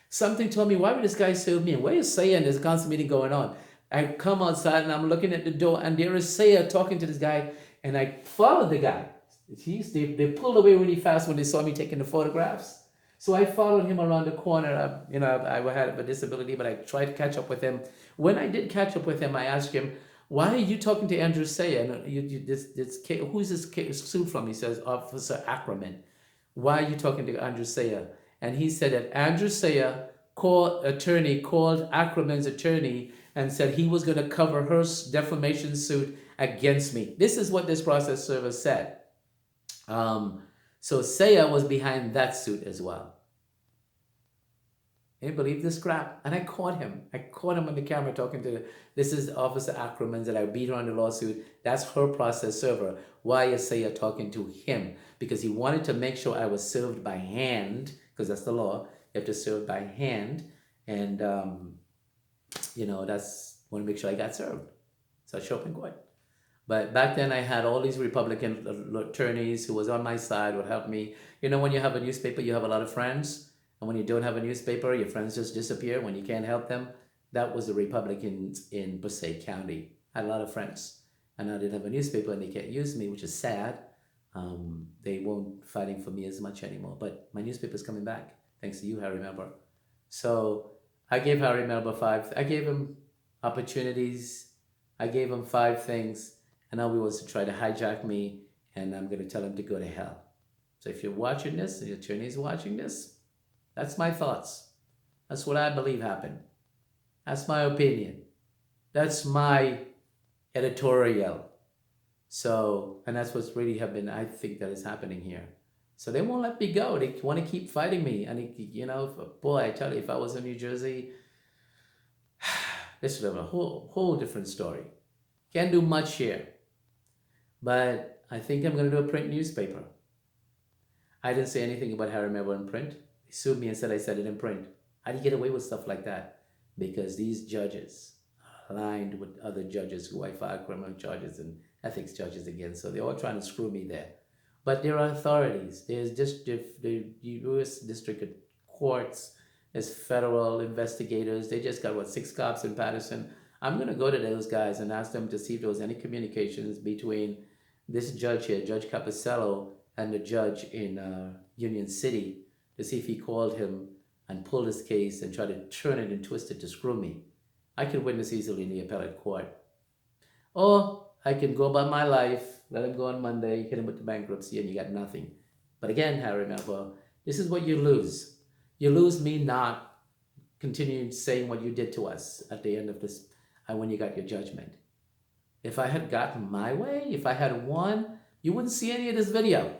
[SPEAKER 1] Something told me, why would this guy sue me? And where is Saya? And there's a council meeting going on. I come outside and I'm looking at the door, and there is Saya talking to this guy, and I followed the guy. They pulled away really fast when they saw me taking the photographs. So I followed him around the corner. I had a disability, but I tried to catch up with him. When I did catch up with him, I asked him, why are you talking to Andrew Saya? Who's this case sued from? He says, Officer Ackerman. Why are you talking to Andrew Saya? And he said that Andrew Saya called Ackerman's attorney and said he was going to cover her defamation suit against me. This is what this process server said. So Saya was behind that suit as well. Can you believe this crap? And I caught him. I caught him on the camera talking to this is Officer Ackerman that I beat her on the lawsuit. That's her process server. Why is Saya talking to him? Because he wanted to make sure I was served by hand, because that's the law. You have to serve by hand. And, want to make sure I got served. So I show up in court. But back then I had all these Republican attorneys who was on my side, would help me. You know, when you have a newspaper, you have a lot of friends. And when you don't have a newspaper, your friends just disappear when you can't help them. That was the Republicans in Passaic County. I had a lot of friends. And I didn't have a newspaper and they can't use me, which is sad. They won't fighting for me as much anymore. But my newspaper's coming back, thanks to you, Harry Melber. So I gave Harry Melber I gave him opportunities. I gave him 5 things. And now he wants to try to hijack me, and I'm going to tell him to go to hell. So if you're watching this, and your attorney's watching this, that's my thoughts. That's what I believe happened. That's my opinion. That's my editorial. So, and that's what's really I think that is happening here. So they won't let me go. They want to keep fighting me. And, you know, boy, I tell you, if I was in New Jersey, this would have a whole different story. Can't do much here. But I think I'm going to do a print newspaper. I didn't say anything about Harry Melber in print. They sued me and said I said it in print. How do you get away with stuff like that? Because these judges are aligned with other judges who I filed criminal charges and ethics charges against. So they're all trying to screw me there. But there are authorities. There's just the U.S. District Courts. There's federal investigators. They just got, 6 cops in Paterson. I'm going to go to those guys and ask them to see if there was any communications between this judge here, Judge Capicello, and the judge in Union City, to see if he called him and pulled his case and tried to turn it and twist it to screw me. I could win this easily in the appellate court. Or I can go about my life, let him go on Monday, hit him with the bankruptcy, and you got nothing. But again, Harry Melber, this is what you lose. You lose me not continuing saying what you did to us at the end of this, and when you got your judgment. If I had gotten my way, if I had won, you wouldn't see any of this video.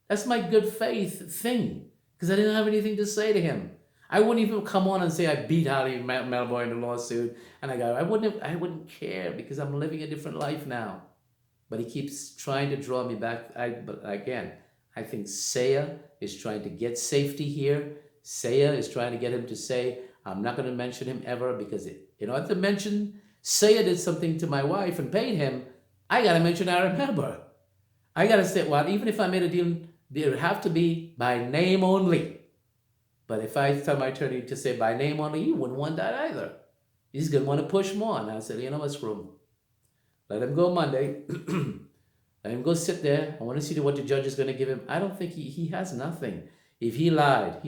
[SPEAKER 1] That's my good faith thing, because I didn't have anything to say to him. I wouldn't even come on and say I beat Harry Melber in the lawsuit, and I wouldn't care, because I'm living a different life now. But he keeps trying to draw me back. But again, I think Saya is trying to get safety here. Saya is trying to get him to say, I'm not going to mention him ever, because in order to mention Saya did something to my wife and paid him, I got to mention Harry Melber. I got to say, well, even if I made a deal, it would have to be by name only. But if I tell my attorney to say by name only, he wouldn't want that either. He's going to want to push more. And I said, you know what, screw him. Let him go Monday. Let him go sit there. I want to see what the judge is going to give him. I don't think he has nothing. If he lied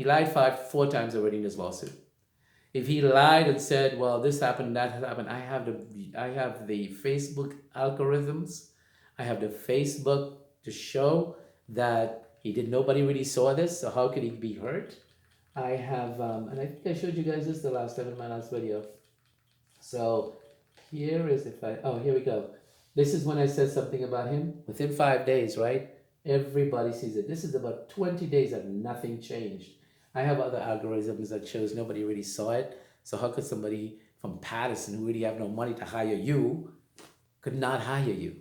[SPEAKER 1] 4 times already in this lawsuit. If he lied and said, well, this happened, that happened, I have the Facebook algorithms. I have the Facebook to show that nobody really saw this, so how could he be hurt? I have, and I think I showed you guys this the last time in my last video. So here we go. This is when I said something about him. Within 5 days, right? Everybody sees it. This is about 20 days and nothing changed. I have other algorithms that shows nobody really saw it. So how could somebody from Paterson who really have no money to hire you could not hire you?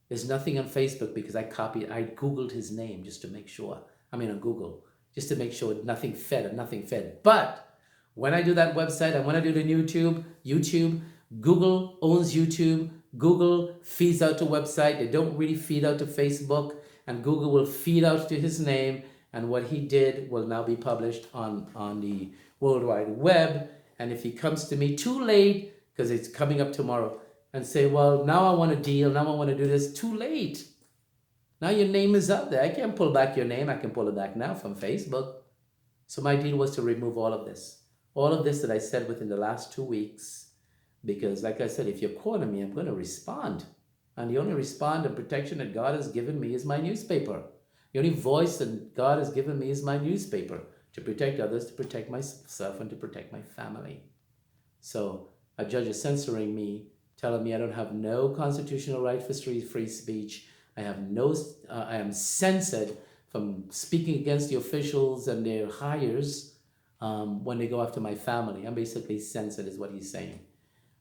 [SPEAKER 1] There's nothing on Facebook because I Googled his name just to make sure. On Google, just to make sure nothing fed. But when I do that website and when I do the YouTube, Google owns YouTube. Google feeds out to website. They don't really feed out to Facebook. And Google will feed out to his name. And what he did will now be published on the World Wide Web. And if he comes to me too late, because it's coming up tomorrow, and say, well, now I want a deal, now I want to do this, too late. Now your name is up there. I can't pull back your name. I can pull it back now from Facebook. So my deal was to remove all of this. All of this that I said within the last 2 weeks. Because like I said, if you're calling me, I'm going to respond. And the only respond and protection that God has given me is my newspaper. The only voice that God has given me is my newspaper. To protect others, to protect myself, and to protect my family. So a judge is censoring me, telling me I don't have no constitutional right for free speech. I am censored from speaking against the officials and their hires when they go after my family. I'm basically censored is what he's saying.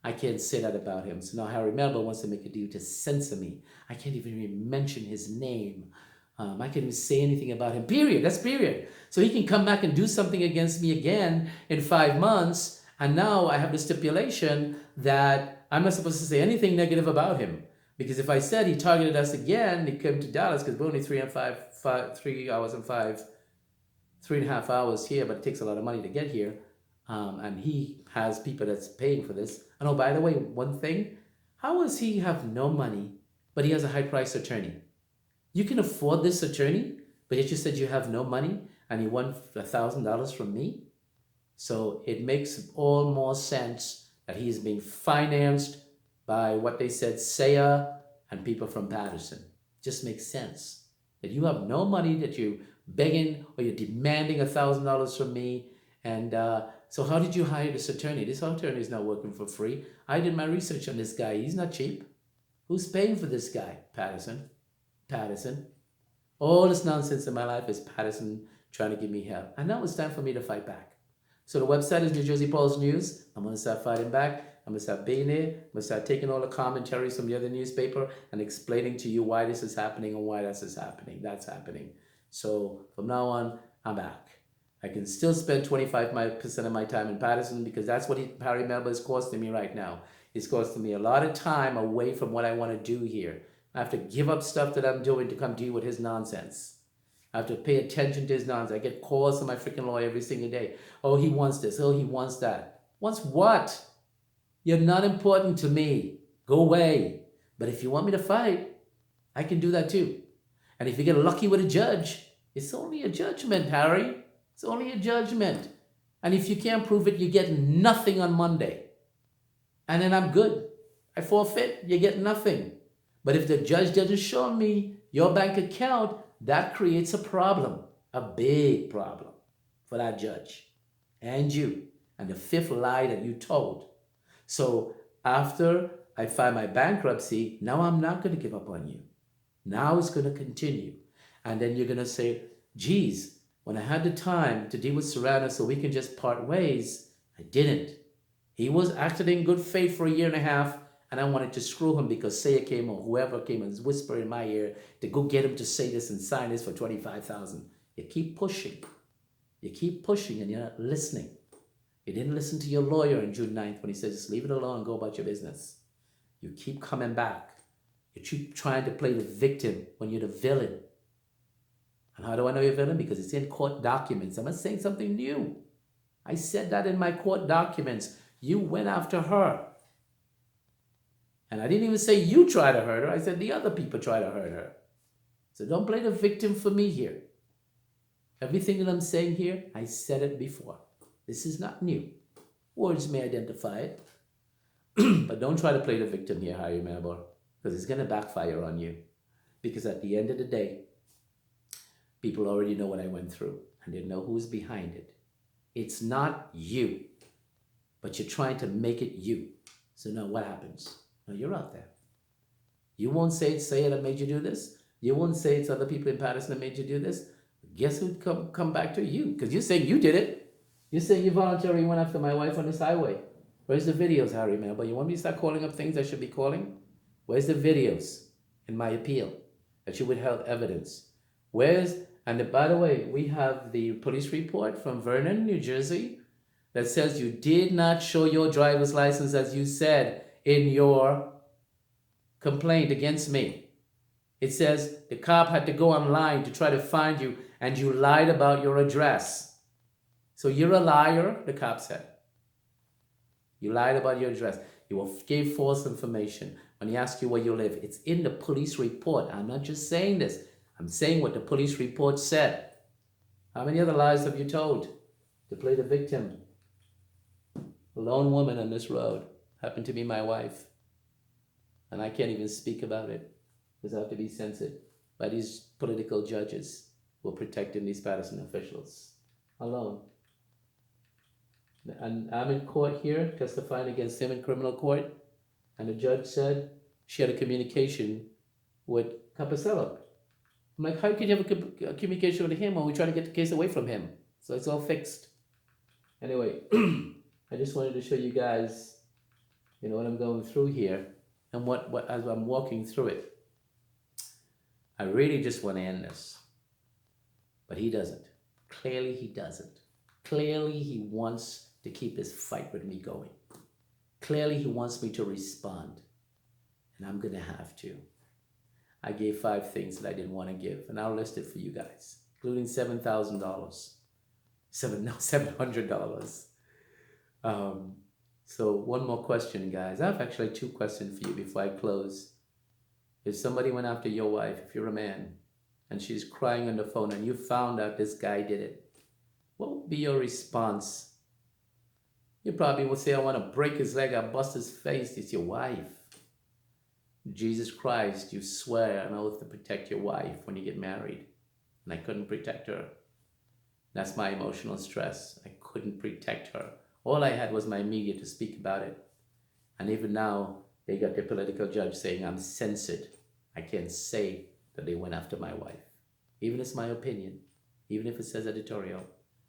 [SPEAKER 1] I can't say that about him. So now Harry Melber wants to make a deal to censor me. I can't even mention his name. I can't even say anything about him. Period. That's period. So he can come back and do something against me again in 5 months. And now I have the stipulation that I'm not supposed to say anything negative about him.
[SPEAKER 2] Because if I said he targeted us again, he came to Dallas because we're only 3.5 hours here, but it takes a lot of money to get here. And he has people that's paying for this. And oh, by the way, one thing, how does he have no money, but he has a high price attorney? You can afford this attorney, but yet you said you have no money and he won $1,000 from me? So it makes all more sense that he's being financed by what they said, Saya and people from Paterson. Just makes sense that you have no money, that you're begging or you're demanding $1,000 from me. And so how did you hire this attorney? This attorney is not working for free. I did my research on this guy. He's not cheap. Who's paying for this guy? Paterson. All this nonsense in my life is Paterson trying to give me hell. And now it's time for me to fight back. So the website is New Jersey Post News. I'm going to start fighting back. I'm going to start being there. I'm going to start taking all the commentaries from the other newspaper and explaining to you why this is happening and why that's happening. That's happening. So from now on, I'm back. I can still spend 25% of my time in Paterson because that's what Harry Melber is costing me right now. It's costing me a lot of time away from what I want to do here. I have to give up stuff that I'm doing to come deal with his nonsense. I have to pay attention to his nonsense. I get calls from my freaking lawyer every single day. Oh, he wants this. Oh, he wants that. Wants what? You're not important to me. Go away. But if you want me to fight, I can do that too. And if you get lucky with a judge, it's only a judgment, Harry. It's only a judgment. And if you can't prove it, you get nothing on Monday. And then I'm good. I forfeit, you get nothing. But if the judge doesn't show me your bank account, that creates a problem, a big problem for that judge and you, and the fifth lie that you told. So after I file my bankruptcy, now I'm not going to give up on you. Now it's going to continue. And then you're going to say, geez, when I had the time to deal with Serrano so we can just part ways, I didn't. He was acting in good faith for a year and a half, and I wanted to screw him because Saya came or whoever came and whispered in my ear to go get him to say this and sign this for $25,000. You keep pushing. You keep pushing and you're not listening. You didn't listen to your lawyer on June 9th when he said, just leave it alone and go about your business. You keep coming back. You keep trying to play the victim when you're the villain. And how do I know you're a villain? Because it's in court documents. I'm not saying something new. I said that in my court documents. You went after her. And I didn't even say you try to hurt her. I said the other people try to hurt her. So don't play the victim for me here. Everything that I'm saying here, I said it before. This is not new. Words may identify it. But don't try to play the victim here, Harry Melber, because it's going to backfire on you. Because at the end of the day, people already know what I went through, and they know who's behind it. It's not you, but you're trying to make it you. So now what happens? Now you're out there. You won't say it's Saya that made you do this. You won't say it's other people in Paterson that made you do this. Guess who'd come back to you? Because you're saying you did it. You're saying you voluntarily went after my wife on this highway. Where's the videos, Harry Melber? You want me to start calling up things I should be calling? Where's the videos in my appeal that you withheld evidence? And by the way, we have the police report from Vernon, New Jersey, that says you did not show your driver's license as you said in your complaint against me. It says the cop had to go online to try to find you and you lied about your address. So you're a liar, the cop said. You lied about your address. You gave false information. When he asked you where you live, it's in the police report. I'm not just saying this. I'm saying what the police report said. How many other lies have you told to play the victim? A lone woman on this road happened to be my wife. And I can't even speak about it because I have to be censored by these political judges who are protecting these Paterson officials. Alone. And I'm in court here testifying against him in criminal court. And the judge said she had a communication with Capacello. I'm like, how could you have a communication with him when we're trying to get the case away from him? So it's all fixed. Anyway, I just wanted to show you guys, what I'm going through here and what as I'm walking through it. I really just want to end this. But he doesn't. Clearly he doesn't. Clearly he wants to keep his fight with me going. Clearly he wants me to respond. and I'm gonna have to. I gave 5 things that I didn't want to give, and I'll list it for you guys, including $7,000. $700. So one more question, guys. I have actually 2 questions for you before I close. If somebody went after your wife, if you're a man, and she's crying on the phone, and you found out this guy did it, what would be your response? You probably would say, I want to break his leg, I bust his face. It's your wife. Jesus Christ, you swear an oath to protect your wife when you get married. And I couldn't protect her. That's my emotional stress. I couldn't protect her. All I had was my media to speak about it. And even now, they got their political judge saying I'm censored. I can't say that they went after my wife. Even if it's my opinion, even if it says editorial,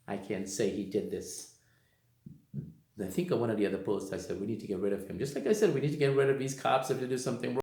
[SPEAKER 2] I can't say he did this. I think on one of the other posts I said we need to get rid of him. Just like I said, we need to get rid of these cops if they do something wrong.